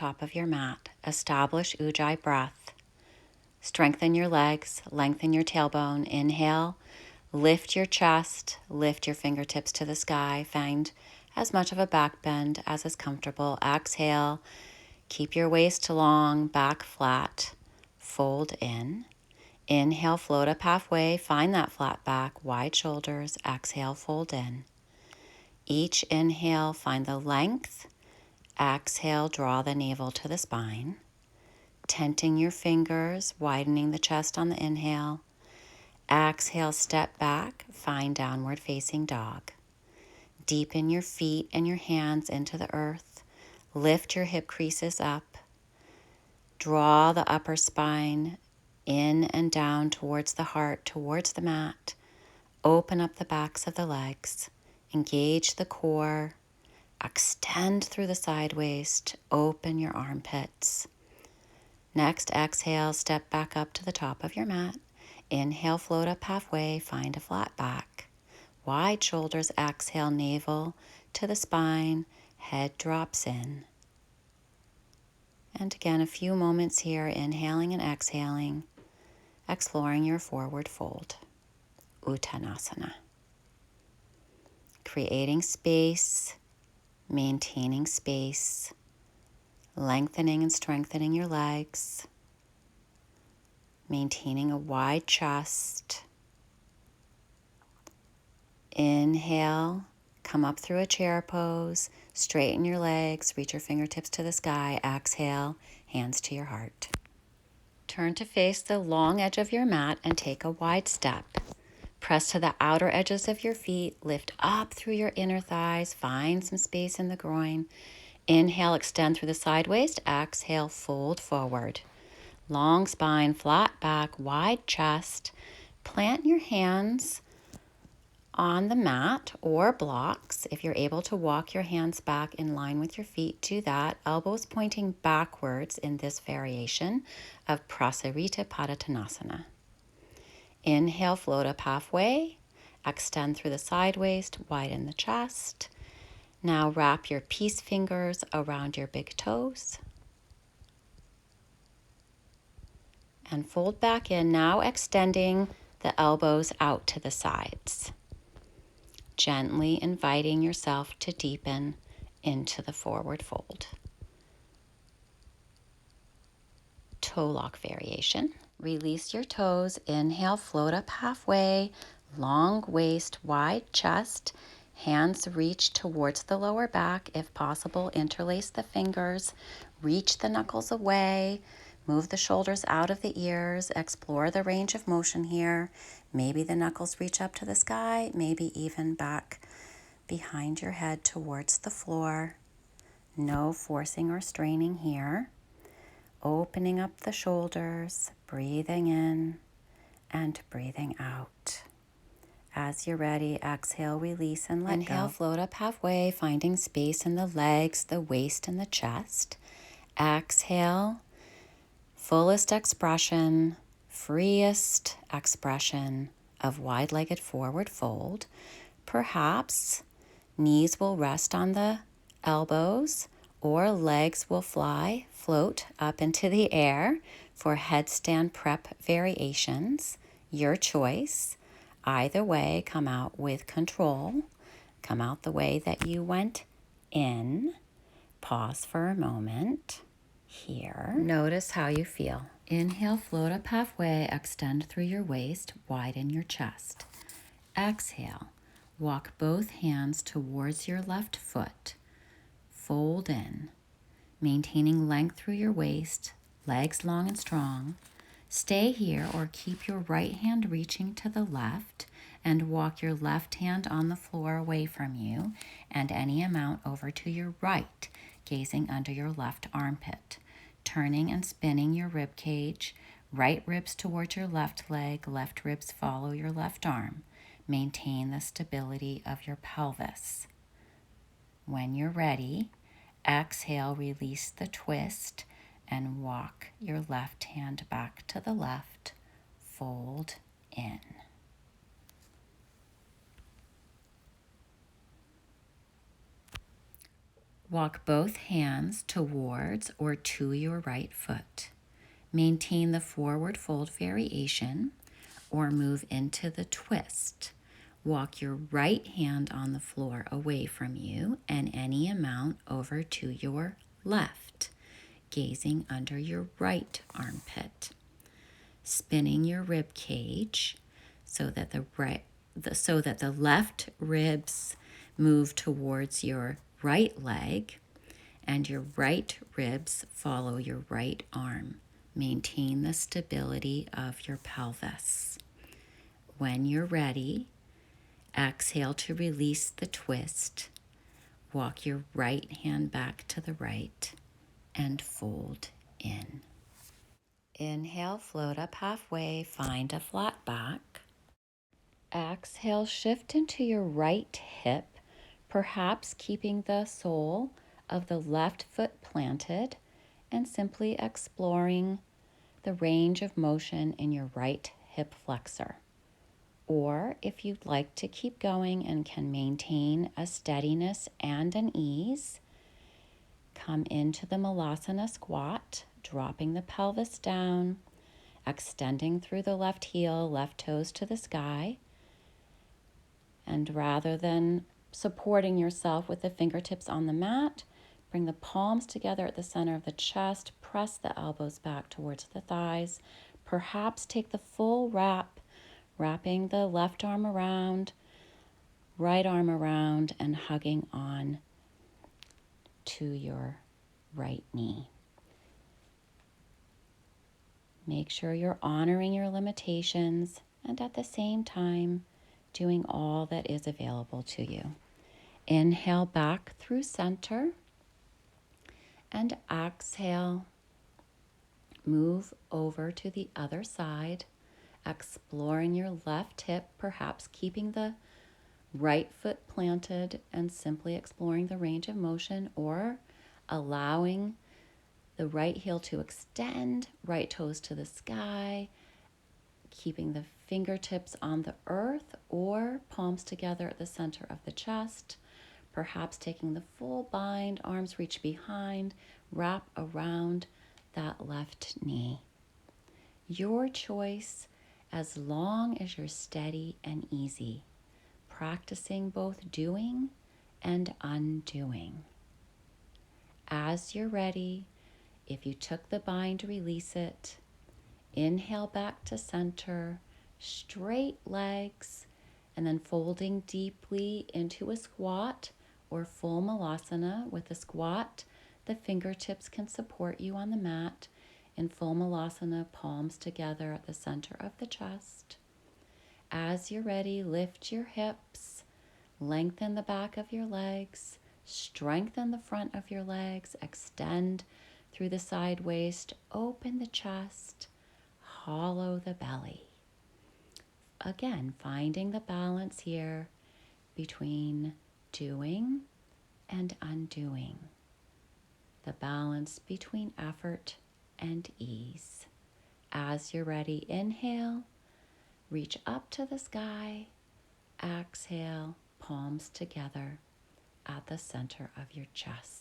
top of your mat. Establish Ujjayi breath. Strengthen your legs, lengthen your tailbone. Inhale, lift your chest, lift your fingertips to the sky. Find as much of a back bend as is comfortable. Exhale, keep your waist long, back flat, fold in. Inhale, float up halfway, find that flat back, wide shoulders. Exhale, fold in. Each inhale, find the length. Exhale, draw the navel to the spine. Tenting your fingers, widening the chest on the inhale. Exhale, step back, find downward facing dog. Deepen your feet and your hands into the earth. Lift your hip creases up. Draw the upper spine in and down towards the heart, towards the mat. Open up the backs of the legs. Engage the core. Extend through the side waist. Open your armpits. Next, exhale, step back up to the top of your mat. Inhale, float up halfway, find a flat back. Wide shoulders, exhale, navel to the spine, head drops in. And again, a few moments here, inhaling and exhaling, exploring your forward fold, Uttanasana. Creating space, maintaining space, lengthening and strengthening your legs, maintaining a wide chest. Inhale, come up through a chair pose, straighten your legs, reach your fingertips to the sky. Exhale, hands to your heart. Turn to face the long edge of your mat and take a wide step. Press to the outer edges of your feet, lift up through your inner thighs, find some space in the groin. Inhale, extend through the side waist. Exhale, fold forward. Long spine, flat back, wide chest. Plant your hands on the mat or blocks. If you're able to walk your hands back in line with your feet, do that. Elbows pointing backwards in this variation of Prasarita Padottanasana. Inhale, float up halfway. Extend through the side waist, widen the chest. Now wrap your peace fingers around your big toes. And fold back in, now extending the elbows out to the sides. Gently inviting yourself to deepen into the forward fold. Toe lock variation. Release your toes. Inhale, float up halfway. Long waist, wide chest. Hands reach towards the lower back. If possible, interlace the fingers. Reach the knuckles away. Move the shoulders out of the ears. Explore the range of motion here. Maybe the knuckles reach up to the sky. Maybe even back behind your head towards the floor. No forcing or straining here. Opening up the shoulders, breathing in and breathing out. As you're ready, exhale, release, and let go. Inhale, float up halfway, finding space in the legs, the waist, and the chest. Exhale, fullest expression, freest expression of wide-legged forward fold. Perhaps knees will rest on the elbows or legs will float up into the air for headstand prep variations. Your choice. Either way, come out with control. Come out the way that you went in. Pause for a moment here. Notice how you feel. Inhale, float up halfway, extend through your waist, widen your chest. Exhale, walk both hands towards your left foot. Fold in, maintaining length through your waist, legs long and strong. Stay here or keep your right hand reaching to the left and walk your left hand on the floor away from you and any amount over to your right, gazing under your left armpit. Turning and spinning your rib cage, right ribs towards your left leg, left ribs follow your left arm. Maintain the stability of your pelvis. When you're ready, exhale, release the twist, and walk your left hand back to the left. Fold in. Walk both hands towards or to your right foot. Maintain the forward fold variation or move into the twist. Walk your right hand on the floor away from you and any amount over to your left, gazing under your right armpit. Spinning your rib cage so that the left ribs move towards your right leg and your right ribs follow your right arm. Maintain the stability of your pelvis. When you're ready, exhale to release the twist. Walk your right hand back to the right and fold in. Inhale, float up halfway, find a flat back. Exhale, shift into your right hip, perhaps keeping the sole of the left foot planted and simply exploring the range of motion in your right hip flexor. Or if you'd like to keep going and can maintain a steadiness and an ease, come into the Malasana squat, dropping the pelvis down, extending through the left heel, left toes to the sky. And rather than supporting yourself with the fingertips on the mat, bring the palms together at the center of the chest, press the elbows back towards the thighs. Perhaps take the full wrapping the left arm around, right arm around, and hugging on to your right knee. Make sure you're honoring your limitations and at the same time doing all that is available to you. Inhale back through center and exhale. Move over to the other side, exploring your left hip, perhaps keeping the right foot planted and simply exploring the range of motion, or allowing the right heel to extend, right toes to the sky, keeping the fingertips on the earth or palms together at the center of the chest. Perhaps taking the full bind, arms reach behind, wrap around that left knee. Your choice, as long as you're steady and easy, practicing both doing and undoing. As you're ready, if you took the bind, release it. Inhale back to center, straight legs, and then folding deeply into a squat or full Malasana. With a squat, the fingertips can support you on the mat. In full Malasana, palms together at the center of the chest. As you're ready, lift your hips, lengthen the back of your legs, strengthen the front of your legs, extend through the side waist, open the chest, hollow the belly. Again, finding the balance here between doing and undoing. The balance between effort and ease. As you're ready, inhale, reach up to the sky, exhale, palms together at the center of your chest.